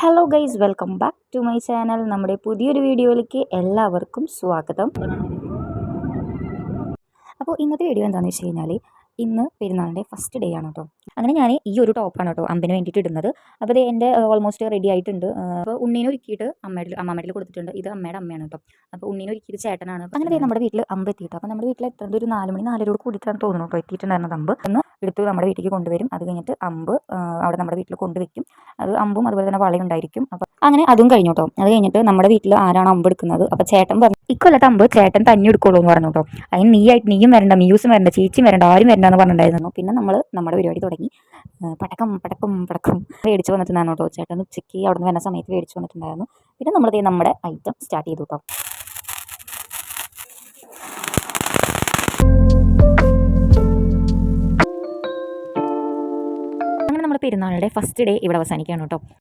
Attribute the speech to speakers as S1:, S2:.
S1: Hello guys, welcome back to my channel. നമ്മുടെ പുതിയൊരു വീഡിയോയിലേക്ക് എല്ലാവർക്കും സ്വാഗതം. അപ്പോൾ ഇന്നത്തെ വീഡിയോ എന്താണെന്ന് വെച്ച് കഴിഞ്ഞാൽ, ഇന്ന് പെരുന്നാളിൻ്റെ ഫസ്റ്റ് ഡേ ആണ് കേട്ടോ. അങ്ങനെ ഞാൻ ഈ ഒരു ടോപ്പാണ് കേട്ടോ അമ്പിന് വേണ്ടിയിട്ട് ഇടുന്നത്. അപ്പോൾ ഇത് എൻ്റെ ഓൾമോസ്റ്റ് റെഡി ആയിട്ടുണ്ട്. അപ്പോൾ ഉണ്ണീനെ ഒരുക്കിയിട്ട് അമ്മമ്മേട്ടിൽ കൊടുത്തിട്ടുണ്ട്. ഇത് അമ്മയുടെ അമ്മയാണ് കേട്ടോ. അപ്പോൾ ഉണ്ണീനെ ഒരുക്കിയിട്ട് ചേട്ടനാണ്. അങ്ങനെ നമ്മുടെ വീട്ടിൽ അമ്പ് എത്തിയിട്ട്, അപ്പോൾ നമ്മുടെ വീട്ടിൽ എത്തുന്നത് ഒരു 4 മണി 4:00 കൂടിയിട്ടാണ് തോന്നുന്നു കേട്ടോ എത്തിയിട്ടുണ്ടായിരുന്നത്. അമ്പ് ഒന്ന് എടുത്ത് നമ്മുടെ വീട്ടിലേക്ക് കൊണ്ടുവരും. അത് കഴിഞ്ഞിട്ട് അമ്പ് അവിടെ നമ്മുടെ വീട്ടിൽ കൊണ്ടുവയ്ക്കും. അത് അമ്പും അതുപോലെ തന്നെ വളയുണ്ടായിരിക്കും. അപ്പോൾ അങ്ങനെ അതും കഴിഞ്ഞു കേട്ടോ. അത് കഴിഞ്ഞിട്ട് നമ്മുടെ വീട്ടിൽ ആരാണ് അമ്പ് എടുക്കുന്നത്, അപ്പോൾ ചേട്ടൻ പറഞ്ഞു ഇക്കൊല്ലത്തെ അമ്പ് ചേട്ടൻ തന്നെ എടുക്കുള്ളൂ എന്ന് പറഞ്ഞു കേട്ടോ. അതിന് നീയും വരണ്ട, മ്യൂസും വരണ്ട, ചേച്ചിയും വരണ്ട, ആരും വരണ്ട എന്ന് പറഞ്ഞിട്ടുണ്ടായിരുന്നു. പിന്നെ നമ്മൾ നമ്മുടെ പരിപാടി തുടങ്ങി. പടക്കം മേടിച്ച് വന്നിട്ടുണ്ടായിരുന്നു കേട്ടോ. ചേട്ടൻ ഉച്ചയ്ക്ക് അവിടെ നിന്ന് വരുന്ന സമയത്ത് മേടിച്ച് വന്നിട്ടുണ്ടായിരുന്നു. പിന്നെ നമ്മൾ നമ്മുടെ ഐറ്റം സ്റ്റാർട്ട് ചെയ്തു കേട്ടോ. അങ്ങനെ നമ്മുടെ പെരുന്നാളിൻ്റെ ഫസ്റ്റ് ഡേ ഇവിടെ അവസാനിക്കുകയാണ് കേട്ടോ.